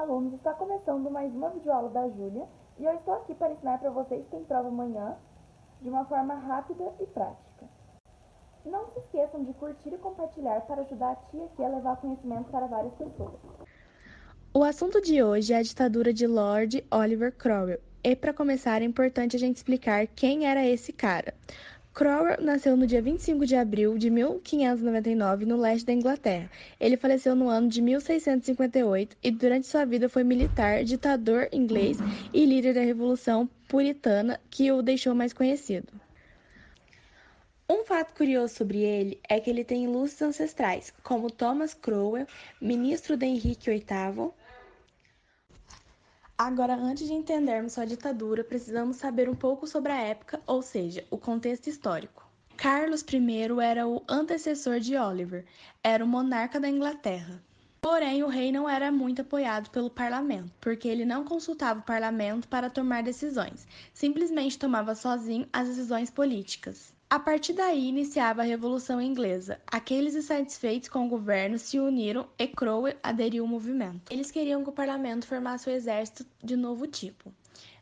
alunos, está começando mais uma videoaula da Júlia e eu estou aqui para ensinar para vocês que tem prova amanhã de uma forma rápida e prática. Não se esqueçam de curtir e compartilhar para ajudar a tia aqui a levar conhecimento para várias pessoas. O assunto de hoje é a ditadura de Lord Oliver Cromwell. E para começar é importante a gente explicar quem era esse cara. Cromwell nasceu no dia 25 de abril de 1599 no leste da Inglaterra. Ele faleceu no ano de 1658 e durante sua vida foi militar, ditador inglês e líder da Revolução Puritana, que o deixou mais conhecido. Um fato curioso sobre ele é que ele tem ilustres ancestrais, como Thomas Cromwell, ministro de Henrique VIII. Agora, antes de entendermos sua ditadura, precisamos saber um pouco sobre a época, ou seja, o contexto histórico. Carlos I era o antecessor de Oliver, era o monarca da Inglaterra. Porém, o rei não era muito apoiado pelo parlamento, porque ele não consultava o parlamento para tomar decisões, simplesmente tomava sozinho as decisões políticas. A partir daí iniciava a Revolução Inglesa. Aqueles insatisfeitos com o governo se uniram e Cromwell aderiu ao movimento. Eles queriam que o parlamento formasse um exército de novo tipo,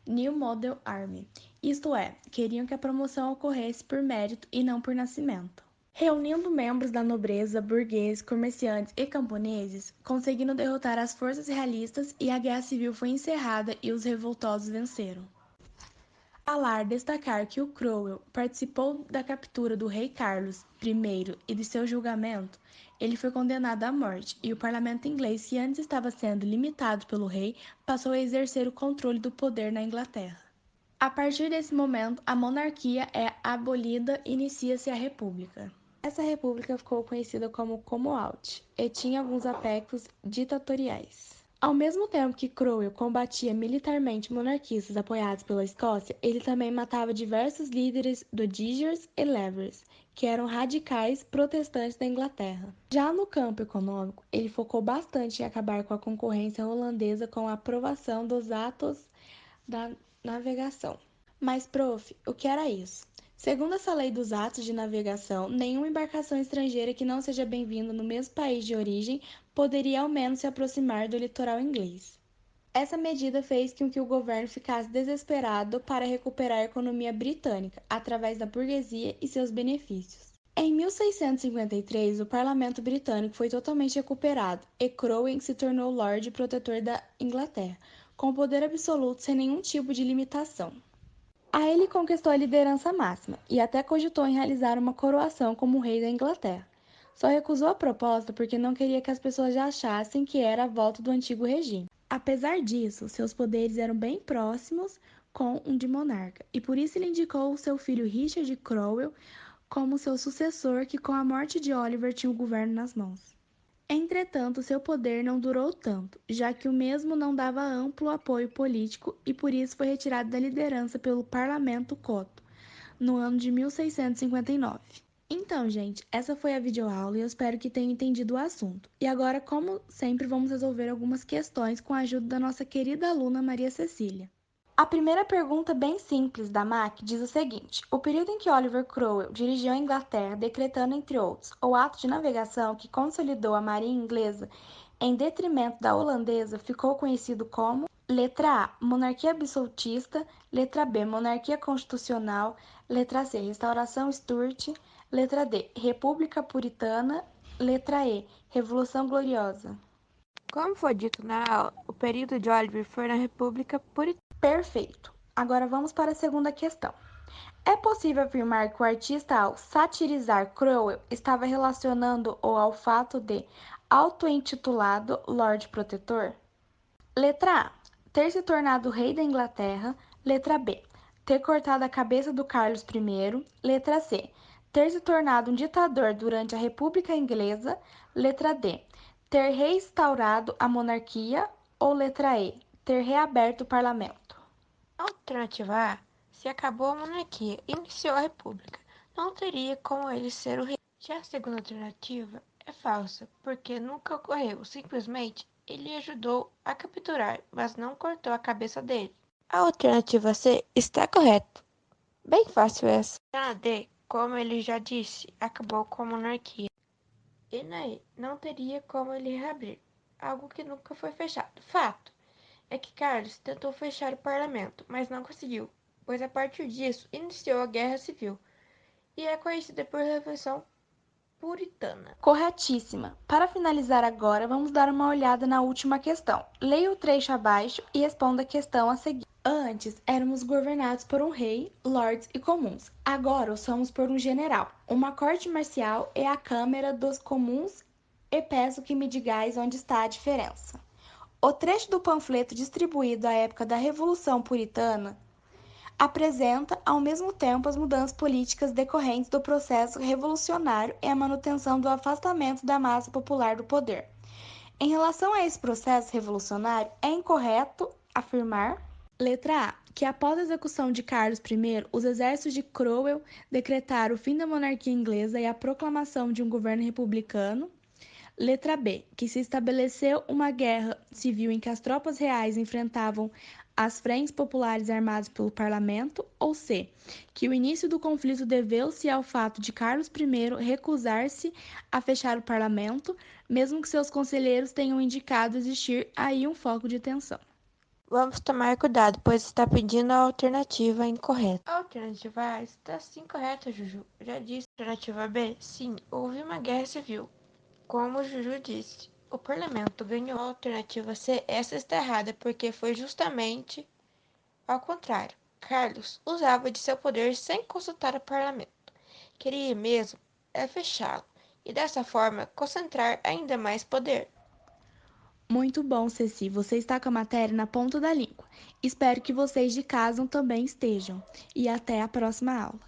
New Model Army, isto é, queriam que a promoção ocorresse por mérito e não por nascimento. Reunindo membros da nobreza, burgueses, comerciantes e camponeses, conseguindo derrotar as forças realistas e a guerra civil foi encerrada e os revoltosos venceram. Falar destacar que o Cromwell participou da captura do rei Carlos I e de seu julgamento, ele foi condenado à morte e o parlamento inglês, que antes estava sendo limitado pelo rei, passou a exercer o controle do poder na Inglaterra. A partir desse momento, a monarquia é abolida e inicia-se a república. Essa república ficou conhecida como Commonwealth e tinha alguns aspectos ditatoriais. Ao mesmo tempo que Cromwell combatia militarmente monarquistas apoiados pela Escócia, ele também matava diversos líderes do Diggers e Levers, que eram radicais protestantes da Inglaterra. Já no campo econômico, ele focou bastante em acabar com a concorrência holandesa com a aprovação dos atos da navegação. Mas, prof, o que era isso? Segundo essa lei dos atos de navegação, nenhuma embarcação estrangeira que não seja bem-vinda no mesmo país de origem poderia ao menos se aproximar do litoral inglês. Essa medida fez com que o governo ficasse desesperado para recuperar a economia britânica através da burguesia e seus benefícios. Em 1653, o parlamento britânico foi totalmente recuperado e Cromwell se tornou Lorde Protetor da Inglaterra, com poder absoluto sem nenhum tipo de limitação. Aí ele conquistou a liderança máxima e até cogitou em realizar uma coroação como rei da Inglaterra. Só recusou a proposta porque não queria que as pessoas já achassem que era a volta do antigo regime. Apesar disso, seus poderes eram bem próximos com um de monarca, e por isso ele indicou o seu filho Richard Cromwell como seu sucessor, que com a morte de Oliver tinha o governo nas mãos. Entretanto, seu poder não durou tanto, já que o mesmo não dava amplo apoio político e por isso foi retirado da liderança pelo Parlamento Coto, no ano de 1659. Então, gente, essa foi a videoaula e eu espero que tenham entendido o assunto. E agora, como sempre, vamos resolver algumas questões com a ajuda da nossa querida aluna Maria Cecília. A primeira pergunta, bem simples, da MAC, diz o seguinte: o período em que Oliver Cromwell dirigiu a Inglaterra, decretando, entre outros, o ato de navegação que consolidou a marinha inglesa em detrimento da holandesa, ficou conhecido como: letra A, monarquia absolutista; letra B, monarquia constitucional; letra C, restauração Stuart; letra D, república puritana; letra E, revolução gloriosa. Como foi dito na aula, o período de Oliver foi na República Puritana. Perfeito. Agora vamos para a segunda questão. É possível afirmar que o artista, ao satirizar Cromwell, estava relacionando-o ao fato de auto-intitulado Lorde Protetor? Letra A, ter se tornado rei da Inglaterra. Letra B, ter cortado a cabeça do Carlos I. Letra C, ter se tornado um ditador durante a República Inglesa. Letra D, ter reinstaurado a monarquia. Ou letra E, ter reaberto o parlamento? Alternativa A, se acabou a monarquia e iniciou a república, não teria como ele ser o rei. Já a segunda alternativa é falsa, porque nunca ocorreu, simplesmente ele ajudou a capturar, mas não cortou a cabeça dele. A alternativa C está correta. Bem fácil essa. Na D, como ele já disse, acabou com a monarquia. E na E, não teria como ele reabrir, algo que nunca foi fechado. Fato. é que Carlos tentou fechar o parlamento, mas não conseguiu, pois a partir disso iniciou a Guerra Civil e é conhecida por Revolução Puritana. Corretíssima. Para finalizar agora, vamos dar uma olhada na última questão. Leia o trecho abaixo e responda a questão a seguir. Antes, éramos governados por um rei, lords e comuns. Agora o somos por um general. Uma corte marcial é a Câmara dos Comuns e peço que me digais onde está a diferença. O trecho do panfleto distribuído à época da Revolução Puritana apresenta, ao mesmo tempo, as mudanças políticas decorrentes do processo revolucionário e a manutenção do afastamento da massa popular do poder. Em relação a esse processo revolucionário, é incorreto afirmar: letra A, que após a execução de Carlos I, os exércitos de Cromwell decretaram o fim da monarquia inglesa e a proclamação de um governo republicano. Letra B, que se estabeleceu uma guerra civil em que as tropas reais enfrentavam as frentes populares armadas pelo parlamento, ou C, que o início do conflito deveu-se ao fato de Carlos I recusar-se a fechar o parlamento, mesmo que seus conselheiros tenham indicado existir aí um foco de tensão. Vamos tomar cuidado, pois está pedindo a alternativa incorreta. A alternativa A está sim correta, Juju. Já disse. A alternativa B, sim, houve uma guerra civil. Como o Juju disse, o parlamento ganhou. A alternativa C, essa está errada, porque foi justamente ao contrário. Carlos usava de seu poder sem consultar o parlamento. Queria mesmo fechá-lo e dessa forma concentrar ainda mais poder. Muito bom, Ceci. Você está com a matéria na ponta da língua. Espero que vocês de casa também estejam. E até a próxima aula.